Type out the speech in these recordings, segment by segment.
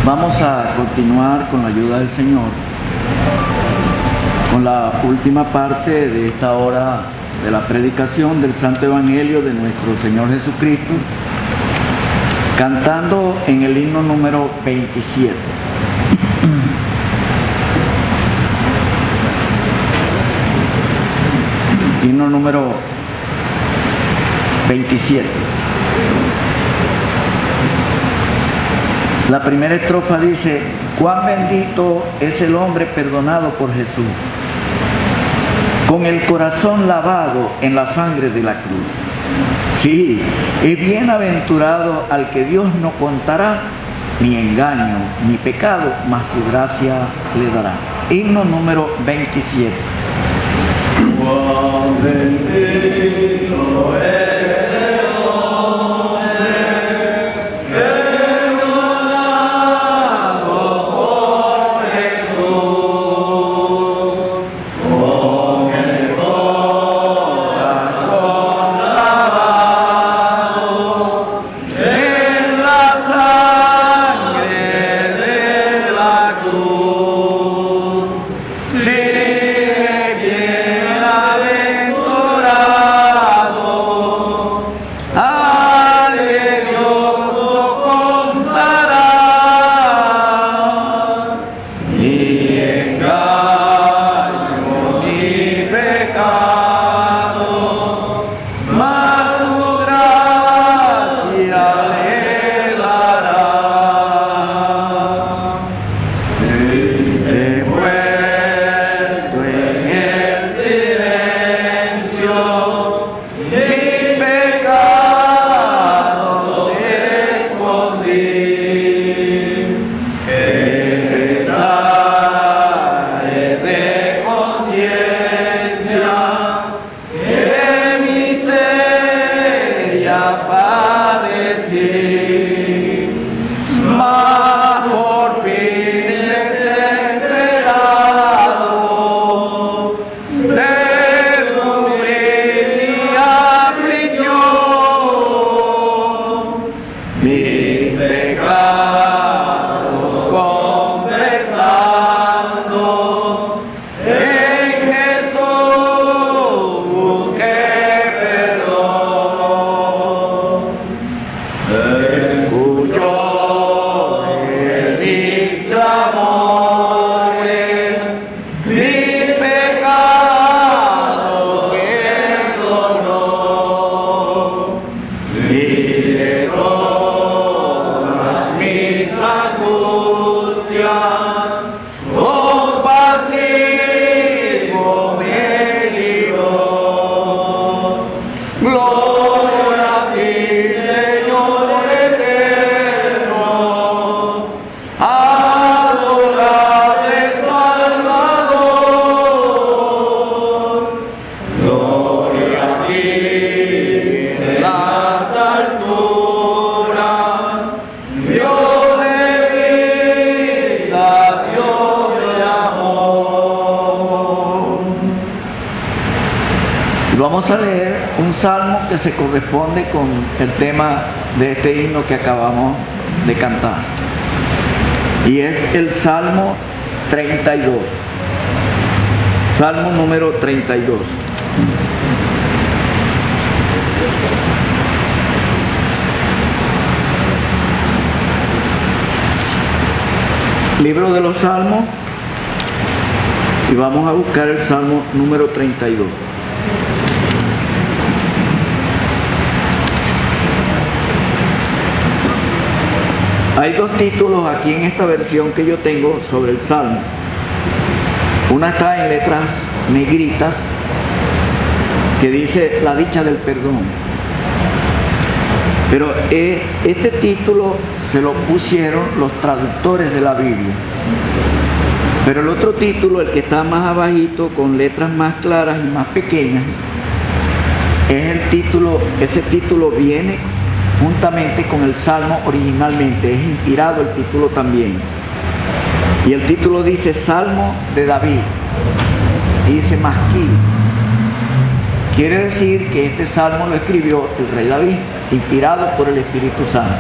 Vamos a continuar con la ayuda del Señor, con la última parte de esta hora de la predicación del Santo Evangelio de nuestro Señor Jesucristo, cantando en el himno número 27. Himno número 27. La primera estrofa dice: cuán bendito es el hombre perdonado por Jesús, con el corazón lavado en la sangre de la cruz. Sí, es bienaventurado al que Dios no contará ni engaño ni pecado, mas su gracia le dará. Himno número 27. Cuán bendito es Vamos a leer un salmo que se corresponde con el tema de este himno que acabamos de cantar. Y es el Salmo 32. Salmo número 32. Libro de los Salmos. Y vamos a buscar el Salmo número 32. Hay dos títulos aquí en esta versión que yo tengo sobre el Salmo. Una está en letras negritas que dice la dicha del perdón. Pero este título se lo pusieron los traductores de la Biblia. Pero el otro título, el que está más abajito, con letras más claras y más pequeñas, es el título. Ese título viene juntamente con el Salmo originalmente, es inspirado el título también. Y el título dice Salmo de David, y dice Masquil. Quiere decir que este salmo lo escribió el rey David, inspirado por el Espíritu Santo.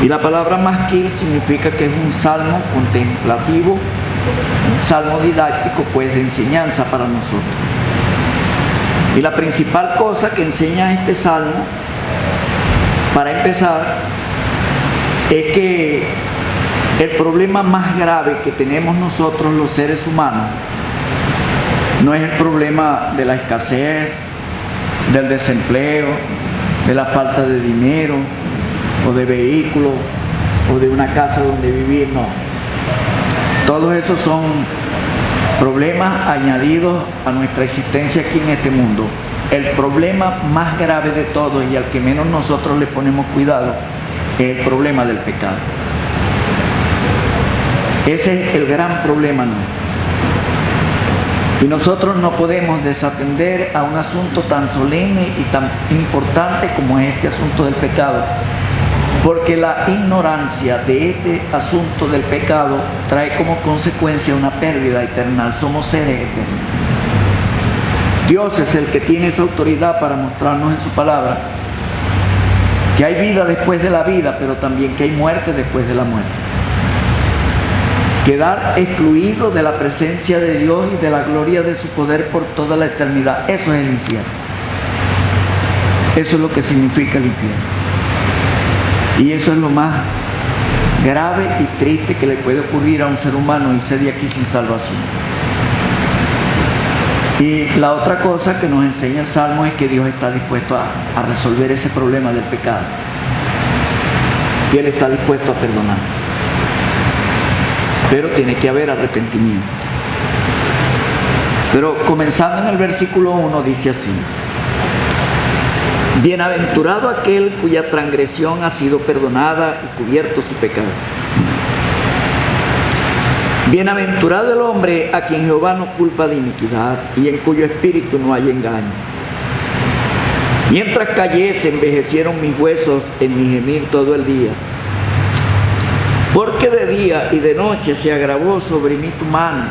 Y la palabra masquil significa que es un salmo contemplativo, un salmo didáctico, pues de enseñanza para nosotros. Y la principal cosa que enseña este salmo, para empezar, es que el problema más grave que tenemos nosotros los seres humanos no es el problema de la escasez, del desempleo, de la falta de dinero, o de vehículos, o de una casa donde vivir, no. Todos esos son problemas añadidos a nuestra existencia aquí en este mundo. El problema más grave de todos y al que menos nosotros le ponemos cuidado es el problema del pecado. Ese es el gran problema nuestro. Y nosotros no podemos desatender a un asunto tan solemne y tan importante como es este asunto del pecado, porque la ignorancia de este asunto del pecado trae como consecuencia una pérdida eterna. Somos seres eternos. Dios es el que tiene esa autoridad para mostrarnos en su palabra que hay vida después de la vida, pero también que hay muerte después de la muerte. Quedar excluido de la presencia de Dios y de la gloria de su poder por toda la eternidad. Eso es el infierno. Eso es lo que significa el infierno. Y eso es lo más grave y triste que le puede ocurrir a un ser humano, irse de aquí sin salvación. Y la otra cosa que nos enseña el Salmo es que Dios está dispuesto a resolver ese problema del pecado. Y Él está dispuesto a perdonar. Pero tiene que haber arrepentimiento. Pero comenzando en el versículo 1 dice así: bienaventurado aquel cuya transgresión ha sido perdonada y cubierto su pecado. Bienaventurado el hombre a quien Jehová no culpa de iniquidad y en cuyo espíritu no hay engaño. Mientras callé se envejecieron mis huesos en mi gemir todo el día. Porque de día y de noche se agravó sobre mí tu mano.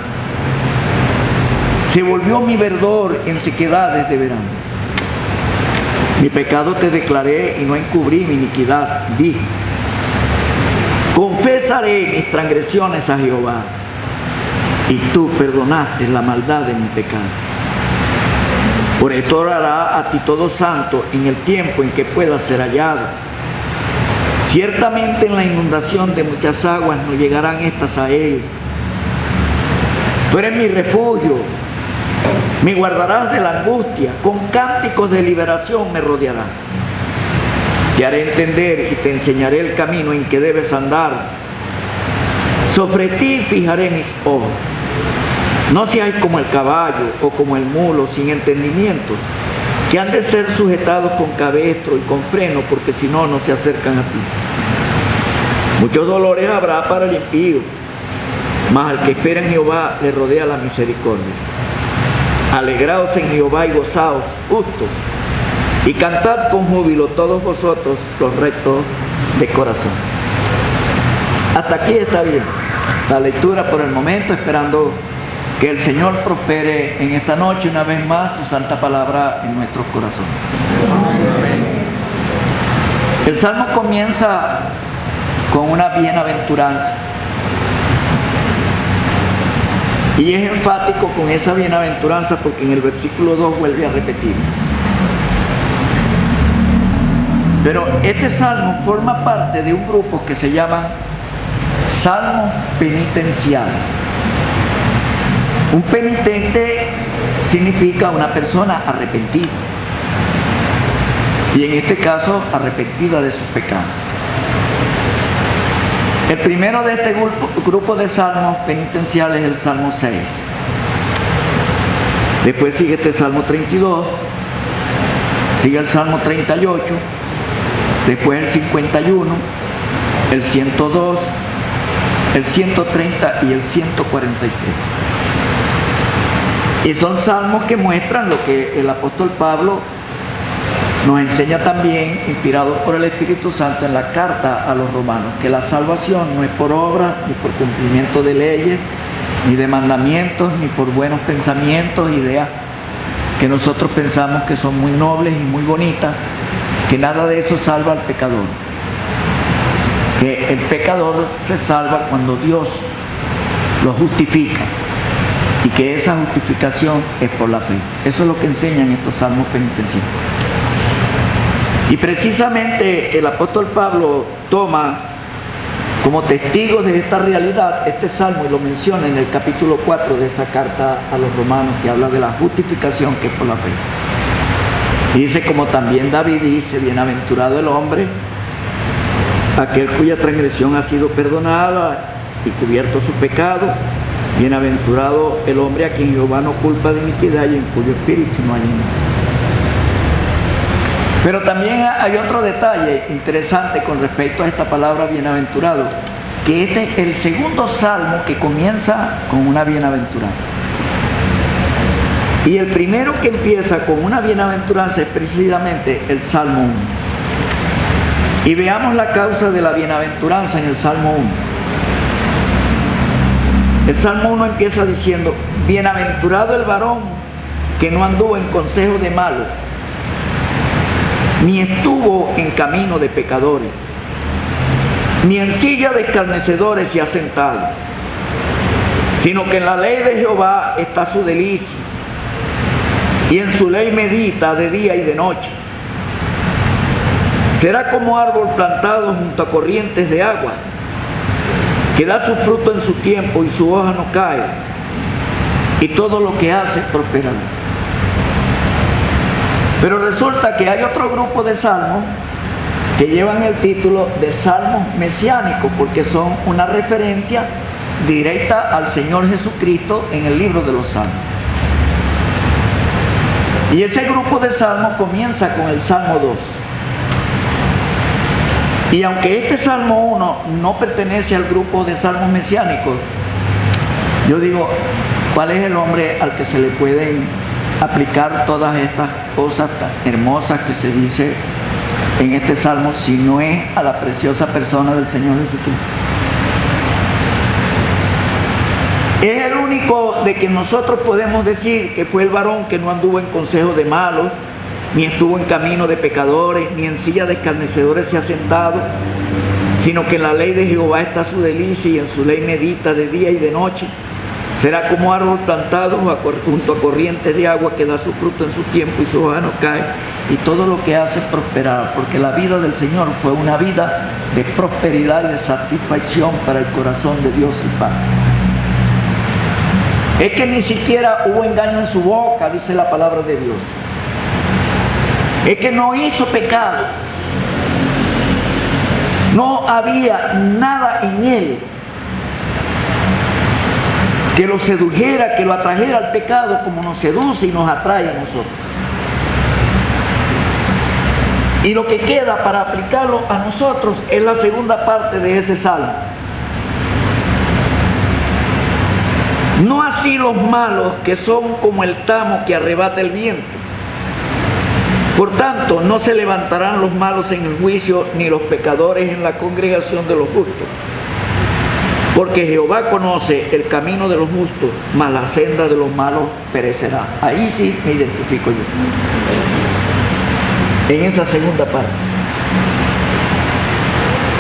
Se volvió mi verdor en sequedades de verano. Mi pecado te declaré y no encubrí mi iniquidad. Dije: confesaré mis transgresiones a Jehová, y tú perdonaste la maldad de mi pecado. Por esto orará a ti todo santo en el tiempo en que pueda ser hallado. Ciertamente en la inundación de muchas aguas no llegarán estas a él. Tú eres mi refugio, me guardarás de la angustia, con cánticos de liberación me rodearás. Te haré entender y te enseñaré el camino en que debes andar. Sobre ti fijaré mis ojos. No seáis como el caballo o como el mulo sin entendimiento, que han de ser sujetados con cabestro y con freno, porque si no, no se acercan a ti. Muchos dolores habrá para el impío, mas al que espera en Jehová le rodea la misericordia. Alegraos en Jehová y gozaos, justos, y cantad con júbilo todos vosotros los rectos de corazón. Hasta aquí está bien la lectura por el momento, esperando que el Señor prospere en esta noche una vez más su santa palabra en nuestros corazones. El Salmo comienza con una bienaventuranza y es enfático con esa bienaventuranza porque en el versículo 2 vuelve a repetir. Pero este salmo forma parte de un grupo que se llaman salmos penitenciales. Un penitente significa una persona arrepentida, y en este caso arrepentida de sus pecados. El primero de este grupo de salmos penitenciales es el Salmo 6. Después sigue este Salmo 32, sigue el Salmo 38, después el 51, el 102, el 130 y el 143. Y son salmos que muestran lo que el apóstol Pablo nos enseña también, inspirado por el Espíritu Santo en la carta a los romanos, que la salvación no es por obra, ni por cumplimiento de leyes, ni de mandamientos, ni por buenos pensamientos, ideas que nosotros pensamos que son muy nobles y muy bonitas, que nada de eso salva al pecador. que el pecador se salva cuando Dios lo justifica y que esa justificación es por la fe. Eso es lo que enseñan estos salmos penitenciales. Y precisamente el apóstol Pablo toma como testigo de esta realidad este salmo y lo menciona en el capítulo 4 de esa carta a los romanos, que habla de la justificación que es por la fe. Y dice, como también David dice: bienaventurado el hombre, aquel cuya transgresión ha sido perdonada y cubierto su pecado. Bienaventurado el hombre a quien Jehová no culpa de iniquidad y en cuyo espíritu no hay engaño. Pero también hay otro detalle interesante con respecto a esta palabra bienaventurado, que este es el segundo salmo que comienza con una bienaventuranza. Y el primero que empieza con una bienaventuranza es precisamente el Salmo 1. Y veamos la causa de la bienaventuranza en el Salmo 1. El Salmo 1 empieza diciendo: bienaventurado el varón que no anduvo en consejo de malos, ni estuvo en camino de pecadores, ni en silla de escarnecedores se ha sentado, sino que en la ley de Jehová está su delicia, y en su ley medita de día y de noche. Será como árbol plantado junto a corrientes de agua, que da su fruto en su tiempo y su hoja no cae, y todo lo que hace prosperará. Pero resulta que hay otro grupo de salmos que llevan el título de salmos mesiánicos, porque son una referencia directa al Señor Jesucristo en el libro de los Salmos. Y ese grupo de salmos comienza con el Salmo 2. Y aunque este Salmo 1 no pertenece al grupo de salmos mesiánicos, yo digo, ¿cuál es el hombre al que se le pueden aplicar todas estas cosas tan hermosas que se dice en este salmo, si no es a la preciosa persona del Señor Jesucristo? Es el único de que nosotros podemos decir que fue el varón que no anduvo en consejo de malos, ni estuvo en camino de pecadores, ni en silla de escarnecedores se ha sentado, sino que en la ley de Jehová está su delicia y en su ley medita de día y de noche. Será como árbol plantado junto a corrientes de agua, que da su fruto en su tiempo y su hoja no cae, y todo lo que hace prosperar, porque la vida del Señor fue una vida de prosperidad y de satisfacción para el corazón de Dios el Padre. Es que ni siquiera hubo engaño en su boca, dice la palabra de Dios. Es que no hizo pecado. No había nada en él que lo sedujera, que lo atrajera al pecado, como nos seduce y nos atrae a nosotros. Y lo que queda para aplicarlo a nosotros es la segunda parte de ese salmo. No así los malos, que son como el tamo que arrebata el viento. Por tanto, no se levantarán los malos en el juicio, ni los pecadores en la congregación de los justos. Porque Jehová conoce el camino de los justos, mas la senda de los malos perecerá. Ahí sí me identifico yo, en esa segunda parte.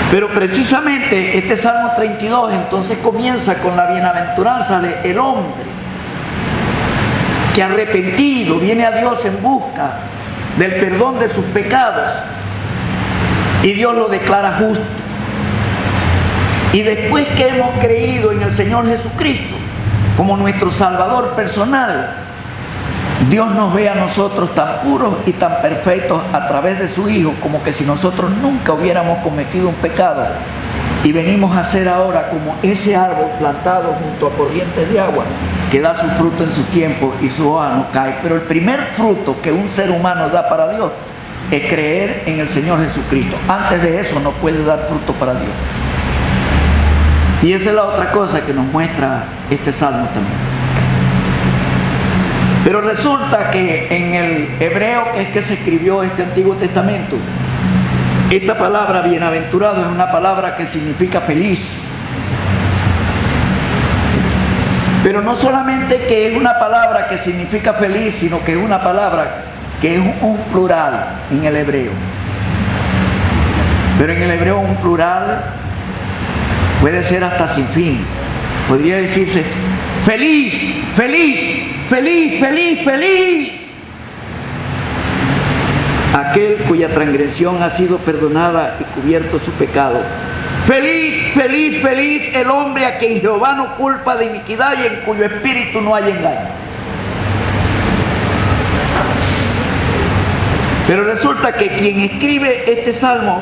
Pero precisamente este Salmo 32 entonces comienza con la bienaventuranza del hombre que arrepentido viene a Dios en busca del perdón de sus pecados, y Dios lo declara justo. Y después que hemos creído en el Señor Jesucristo como nuestro Salvador personal, Dios nos ve a nosotros tan puros y tan perfectos a través de su Hijo, como que si nosotros nunca hubiéramos cometido un pecado, y venimos a ser ahora como ese árbol plantado junto a corrientes de agua, que da su fruto en su tiempo y su hoja no cae. Pero el primer fruto que un ser humano da para Dios es creer en el Señor Jesucristo. Antes de eso no puede dar fruto para Dios. Y esa es la otra cosa que nos muestra este salmo también. Pero resulta que en el hebreo, que es que se escribió este Antiguo Testamento, esta palabra bienaventurado es una palabra que significa feliz. Pero no solamente que es una palabra que significa feliz, sino que es una palabra que es un plural en el hebreo. Pero en el hebreo un plural Puede ser hasta sin fin. Podría decirse, feliz, feliz, feliz, feliz, feliz. Aquel cuya transgresión ha sido perdonada y cubierto su pecado. Feliz, feliz, feliz el hombre a quien Jehová no culpa de iniquidad y en cuyo espíritu no hay engaño. Pero resulta que quien escribe este salmo,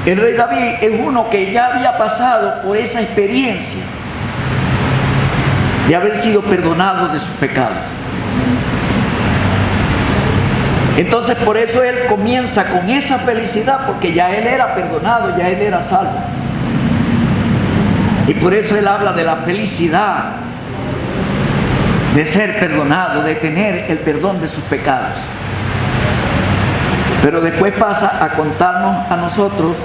el rey David, es uno que ya había pasado por esa experiencia de haber sido perdonado de sus pecados. Entonces por eso él comienza con esa felicidad, porque ya él era perdonado, ya él era salvo. Y por eso él habla de la felicidad de ser perdonado, de tener el perdón de sus pecados. Pero después pasa a contarnos a nosotros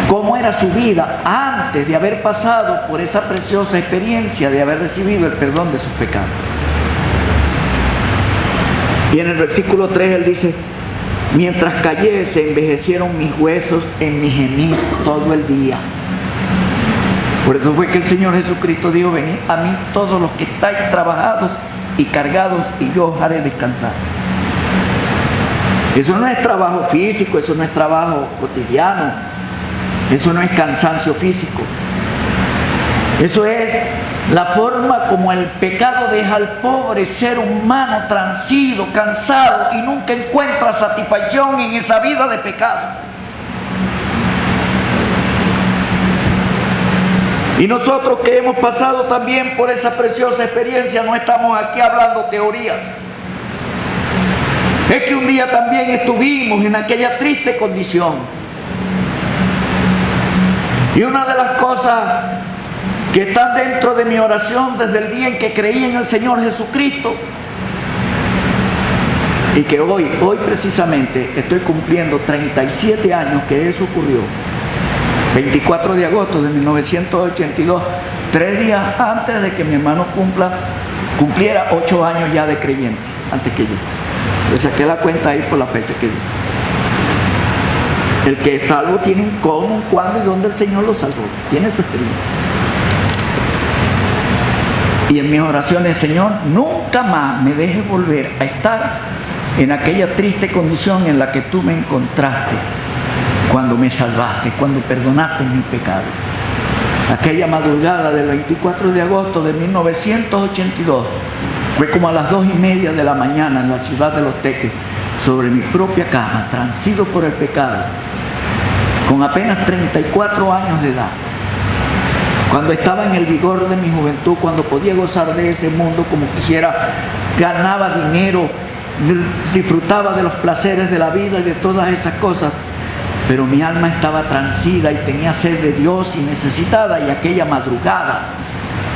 cómo era su vida antes de haber pasado por esa preciosa experiencia de haber recibido el perdón de sus pecados. Y en el versículo 3 él dice, mientras callé se envejecieron mis huesos en mi gemir todo el día. Por eso fue que el Señor Jesucristo dijo, venid a mí todos los que estáis trabajados y cargados y yo os haré descansar. Eso no es trabajo físico, eso no es trabajo cotidiano, eso no es cansancio físico. Eso es la forma como el pecado deja al pobre ser humano transido, cansado y nunca encuentra satisfacción en esa vida de pecado. Y nosotros que hemos pasado también por esa preciosa experiencia, no estamos aquí hablando teorías. Es que un día también estuvimos en aquella triste condición. Y una de las cosas que están dentro de mi oración desde el día en que creí en el Señor Jesucristo, y que hoy precisamente estoy cumpliendo 37 años que eso ocurrió, 24 de agosto de 1982, 3 días antes de que mi hermano cumpliera 8 años ya de creyente, antes que yo. Le saqué la cuenta ahí por la fecha que dio. El que es salvo tiene un cómo, un cuándo y dónde el Señor lo salvó. Tiene su experiencia. Y en mis oraciones, Señor, nunca más me dejes volver a estar en aquella triste condición en la que tú me encontraste cuando me salvaste, cuando perdonaste mi pecado. Aquella madrugada del 24 de agosto de 1982 fue como a las 2:30 de la mañana en la ciudad de Los Teques, sobre mi propia cama, transido por el pecado, con apenas 34 años de edad. Cuando estaba en el vigor de mi juventud, cuando podía gozar de ese mundo como quisiera, ganaba dinero, disfrutaba de los placeres de la vida y de todas esas cosas, pero mi alma estaba transida y tenía sed de Dios y necesitada. Y aquella madrugada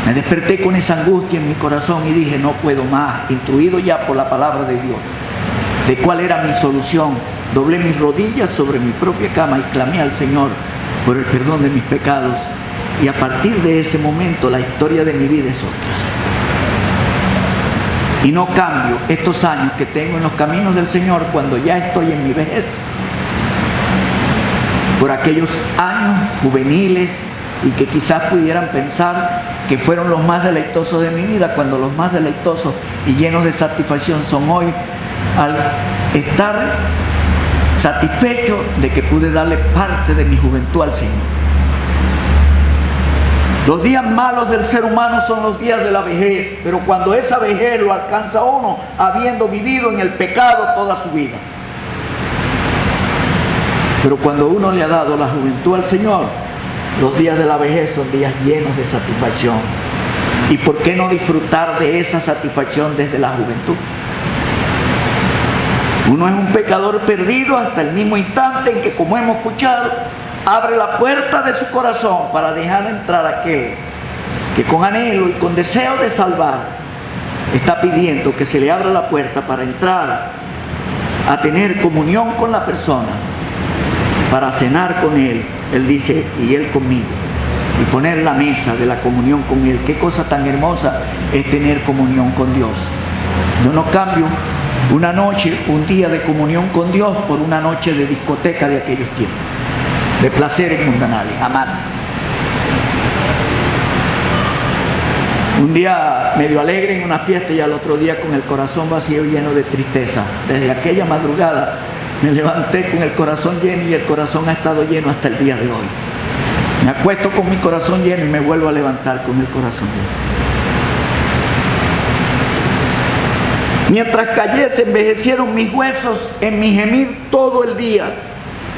me desperté con esa angustia en mi corazón y dije, no puedo más, instruido ya por la palabra de Dios, de cuál era mi solución. Doblé mis rodillas sobre mi propia cama y clamé al Señor por el perdón de mis pecados. Y a partir de ese momento la historia de mi vida es otra. Y no cambio estos años que tengo en los caminos del Señor cuando ya estoy en mi vejez por aquellos años juveniles y que quizás pudieran pensar que fueron los más deleitosos de mi vida, cuando los más deleitosos y llenos de satisfacción son hoy, al estar satisfecho de que pude darle parte de mi juventud al Señor. Los días malos del ser humano son los días de la vejez, pero cuando esa vejez lo alcanza a uno habiendo vivido en el pecado toda su vida. Pero cuando uno le ha dado la juventud al Señor, los días de la vejez son días llenos de satisfacción. ¿Y por qué no disfrutar de esa satisfacción desde la juventud? Uno es un pecador perdido hasta el mismo instante en que, como hemos escuchado, abre la puerta de su corazón para dejar entrar a aquel que con anhelo y con deseo de salvar está pidiendo que se le abra la puerta para entrar a tener comunión con la persona, para cenar con él. Él dice, y él conmigo, y poner la mesa de la comunión con él. Qué cosa tan hermosa es tener comunión con Dios. Yo no cambio una noche, un día de comunión con Dios por una noche de discoteca de aquellos tiempos, de placeres mundanales, jamás. Un día medio alegre en una fiesta y al otro día con el corazón vacío y lleno de tristeza. Desde aquella madrugada me levanté con el corazón lleno y el corazón ha estado lleno hasta el día de hoy. Me acuesto con mi corazón lleno y me vuelvo a levantar con el corazón lleno. Mientras callé, se envejecieron mis huesos en mi gemir todo el día,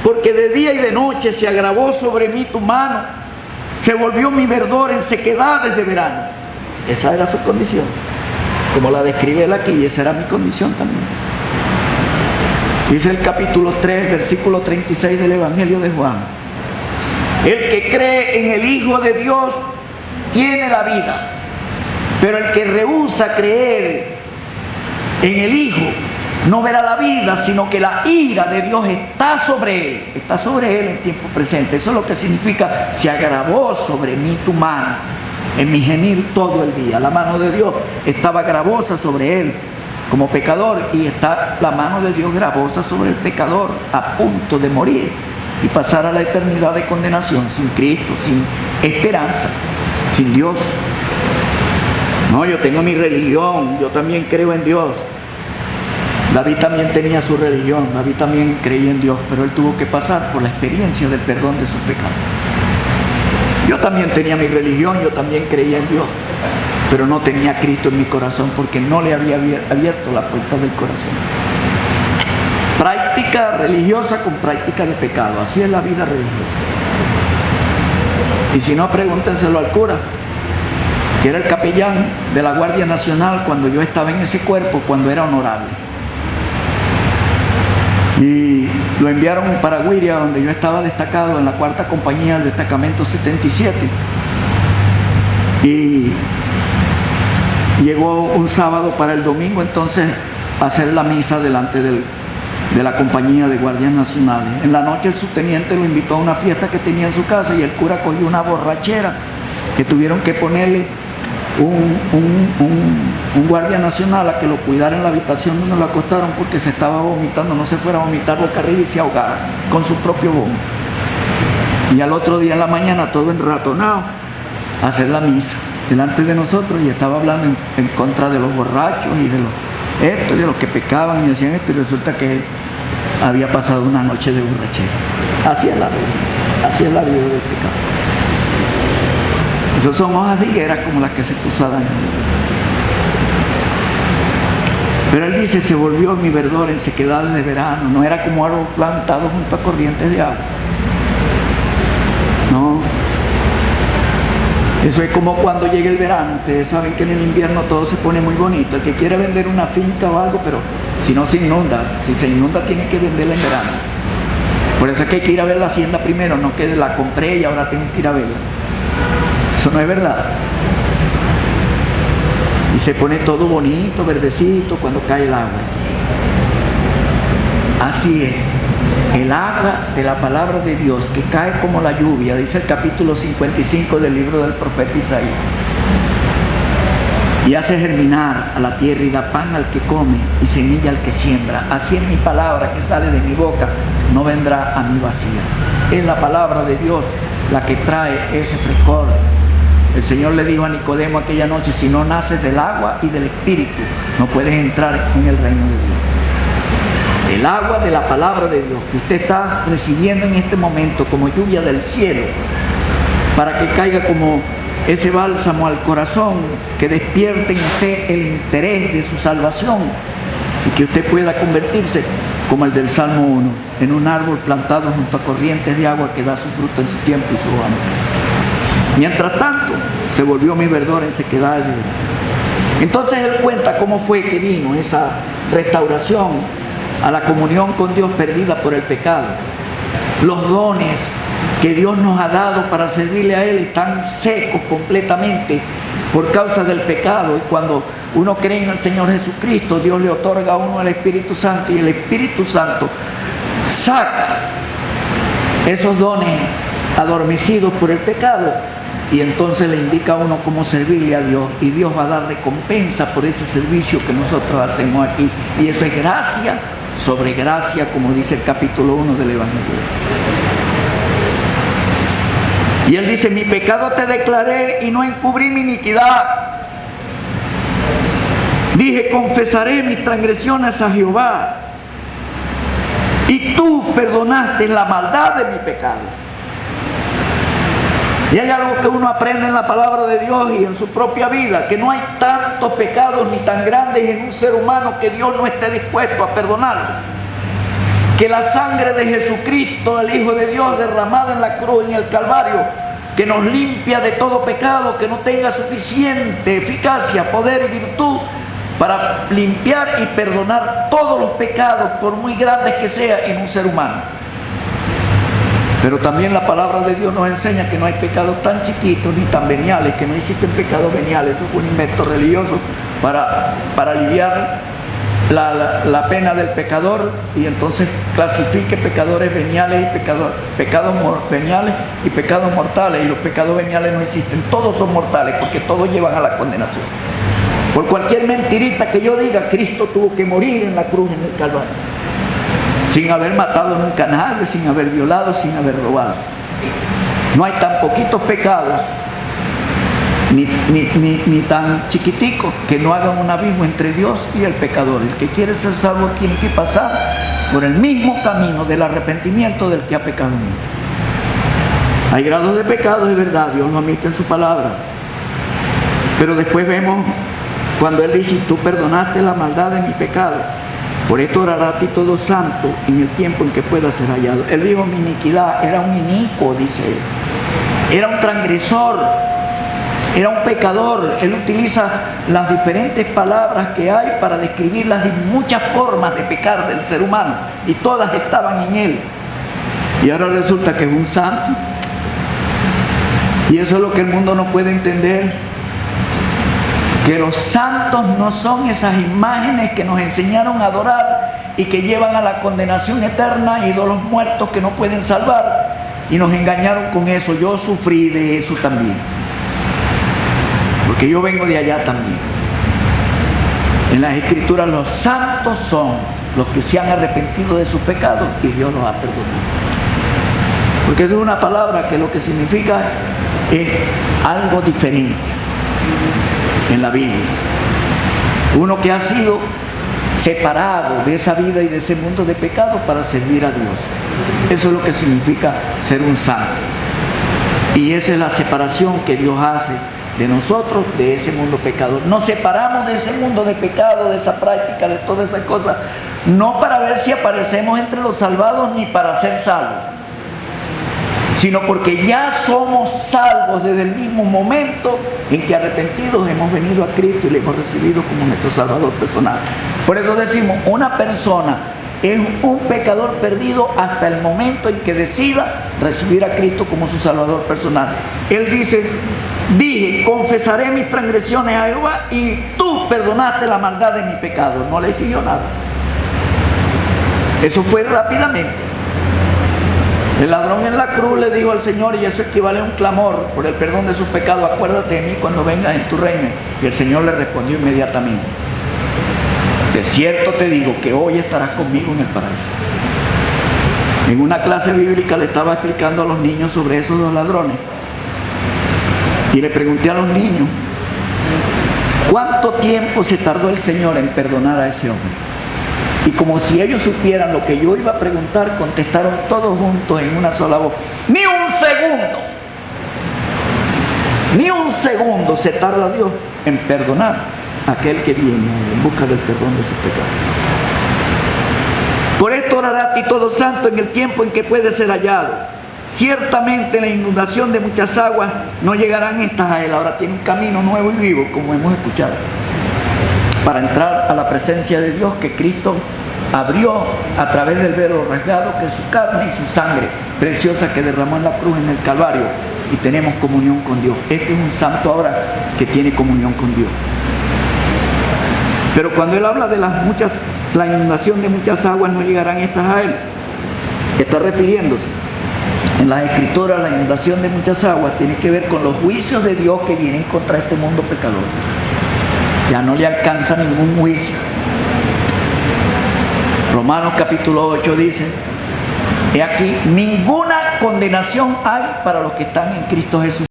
porque de día y de noche se agravó sobre mí tu mano, se volvió mi verdor en sequedades de verano. Esa era su condición, como la describe él aquí, y esa era mi condición también. Dice el capítulo 3, versículo 36 del Evangelio de Juan: el que cree en el Hijo de Dios tiene la vida, pero el que rehúsa creer en el Hijo no verá la vida, sino que la ira de Dios está sobre él en tiempo presente. Eso es lo que significa: se agravó sobre mí tu mano en mi gemir todo el día. La mano de Dios estaba gravosa sobre él como pecador, y está la mano de Dios gravosa sobre el pecador a punto de morir y pasar a la eternidad de condenación, sin Cristo, sin esperanza, sin Dios. No, yo tengo mi religión, yo también creo en Dios. David también tenía su religión, David también creía en Dios, pero él tuvo que pasar por la experiencia del perdón de sus pecados. Yo también tenía mi religión, yo también creía en Dios, pero no tenía a Cristo en mi corazón porque no le había abierto la puerta del corazón. Práctica religiosa con práctica de pecado, así es la vida religiosa. Y si no, pregúntenselo al cura, que era el capellán de la Guardia Nacional cuando yo estaba en ese cuerpo, cuando era honorable. Y lo enviaron para Guiria, donde yo estaba destacado en la 4ª compañía del destacamento 77. Y llegó un sábado para el domingo entonces a hacer la misa delante de la compañía de guardias nacionales. En la noche el subteniente lo invitó a una fiesta que tenía en su casa y el cura cogió una borrachera que tuvieron que ponerle un guardia nacional a que lo cuidara en la habitación donde lo acostaron porque se estaba vomitando, no se fuera a vomitar boca arriba y se ahogara con su propio vómito. Y al otro día en la mañana, todo enratonado, a hacer la misa delante de nosotros, y estaba hablando en contra de los borrachos y de los que pecaban y hacían esto, y resulta que él había pasado una noche de borrachera. Así es la vida del pecado. Eso son hojas de higuera como las que se puso Adán. Pero él dice: se volvió mi verdor en sequedades de verano. No era como árbol plantado junto a corrientes de agua. No. Eso es como cuando llega el verano. Ustedes saben que en el invierno todo se pone muy bonito. El que quiere vender una finca o algo, pero si no se inunda, si se inunda tiene que venderla en verano. Por eso es que hay que ir a ver la hacienda primero, no que la compré y ahora tengo que ir a verla. Eso no es verdad. Y se pone todo bonito, verdecito, cuando cae el agua. Así es. El agua de la palabra de Dios, que cae como la lluvia, dice el capítulo 55 del libro del profeta Isaías. Y hace germinar a la tierra y da pan al que come y semilla al que siembra. Así es mi palabra que sale de mi boca, no vendrá a mí vacía. Es la palabra de Dios la que trae ese frescor. El Señor le dijo a Nicodemo aquella noche: si no naces del agua y del Espíritu, no puedes entrar en el reino de Dios. El agua de la palabra de Dios que usted está recibiendo en este momento como lluvia del cielo, para que caiga como ese bálsamo al corazón, que despierte en usted el interés de su salvación y que usted pueda convertirse, como el del Salmo 1, en un árbol plantado junto a corrientes de agua que da su fruto en su tiempo y su hambre. Mientras tanto, se volvió mi verdor en sequedad de verano. Entonces él cuenta cómo fue que vino esa restauración a la comunión con Dios perdida por el pecado. Los dones que Dios nos ha dado para servirle a Él están secos completamente por causa del pecado. Y cuando uno cree en el Señor Jesucristo, Dios le otorga a uno el Espíritu Santo, y el Espíritu Santo saca esos dones adormecidos por el pecado, y entonces le indica a uno cómo servirle a Dios, y Dios va a dar recompensa por ese servicio que nosotros hacemos aquí, y eso es gracia sobre gracia, como dice el capítulo 1 del Evangelio. Y él dice: mi pecado te declaré y no encubrí mi iniquidad. Dije, confesaré mis transgresiones a Jehová, y tú perdonaste la maldad de mi pecado. Y hay algo que uno aprende en la palabra de Dios y en su propia vida, que no hay tantos pecados ni tan grandes en un ser humano que Dios no esté dispuesto a perdonarlos. Que la sangre de Jesucristo, el Hijo de Dios, derramada en la cruz, en el Calvario, que nos limpia de todo pecado, que no tenga suficiente eficacia, poder y virtud para limpiar y perdonar todos los pecados, por muy grandes que sean en un ser humano. Pero también la palabra de Dios nos enseña que no hay pecados tan chiquitos ni tan veniales, que no existen pecados veniales. Eso fue un invento religioso para aliviar la pena del pecador, y entonces clasifique pecadores veniales y pecados veniales y pecados mortales. Y los pecados veniales no existen, todos son mortales, porque todos llevan a la condenación. Por cualquier mentirita que yo diga, Cristo tuvo que morir en la cruz, en el Calvario, sin haber matado nunca a nadie, sin haber violado, sin haber robado. No hay tan poquitos pecados ni tan chiquiticos que no hagan un abismo entre Dios y el pecador. El que quiere ser salvo tiene que pasar por el mismo camino del arrepentimiento del que ha pecado mucho. Hay grados de pecado, es verdad, Dios lo admite en su palabra. Pero después vemos cuando Él dice, tú perdonaste la maldad de mi pecado, por esto orará a ti todo santo en el tiempo en que pueda ser hallado. Él dijo, mi iniquidad, era un inicuo, dice Él. Era un transgresor, era un pecador. Él utiliza las diferentes palabras que hay para describir las muchas formas de pecar del ser humano, y todas estaban en Él. Y ahora resulta que es un santo. Y eso es lo que el mundo no puede entender, que los santos no son esas imágenes que nos enseñaron a adorar y que llevan a la condenación eterna, y de los muertos que no pueden salvar, y nos engañaron con eso. Yo sufrí de eso también, porque yo vengo de allá también. En las Escrituras los santos son los que se han arrepentido de sus pecados y Dios los ha perdonado. Porque es una palabra que lo que significa es algo diferente en la Biblia. Uno que ha sido separado de esa vida y de ese mundo de pecado para servir a Dios. Eso es lo que significa ser un santo. Y esa es la separación que Dios hace de nosotros, de ese mundo pecador. Nos separamos de ese mundo de pecado, de esa práctica, de todas esas cosas, no para ver si aparecemos entre los salvados ni para ser salvos, sino porque ya somos salvos desde el mismo momento en que arrepentidos hemos venido a Cristo y le hemos recibido como nuestro Salvador personal. Por eso decimos, una persona es un pecador perdido hasta el momento en que decida recibir a Cristo como su Salvador personal. Él dice, dije, confesaré mis transgresiones a Jehová, y tú perdonaste la maldad de mi pecado. No le exigió nada. Eso fue rápidamente. El ladrón en la cruz le dijo al Señor, y eso equivale a un clamor por el perdón de sus pecados, acuérdate de mí cuando vengas en tu reino. Y el Señor le respondió inmediatamente, de cierto te digo que hoy estarás conmigo en el paraíso. En una clase bíblica le estaba explicando a los niños sobre esos dos ladrones, y le pregunté a los niños, ¿cuánto tiempo se tardó el Señor en perdonar a ese hombre? Y como si ellos supieran lo que yo iba a preguntar, contestaron todos juntos en una sola voz, ¡ni un segundo! Ni un segundo se tarda Dios en perdonar a aquel que viene en busca del perdón de sus pecados. Por esto orará a ti todo santo en el tiempo en que puede ser hallado. Ciertamente la inundación de muchas aguas no llegarán estas a él. Ahora tiene un camino nuevo y vivo, como hemos escuchado, para entrar a la presencia de Dios que Cristo abrió a través del velo rasgado, que es su carne y su sangre preciosa que derramó en la cruz, en el Calvario, y tenemos comunión con Dios. Este es un santo ahora que tiene comunión con Dios. Pero cuando él habla de la inundación de muchas aguas no llegarán estas a él, está refiriéndose en las Escrituras. La inundación de muchas aguas tiene que ver con los juicios de Dios que vienen contra este mundo pecador. Ya no le alcanza ningún juicio. Romanos capítulo 8 dice, he aquí, ninguna condenación hay para los que están en Cristo Jesús.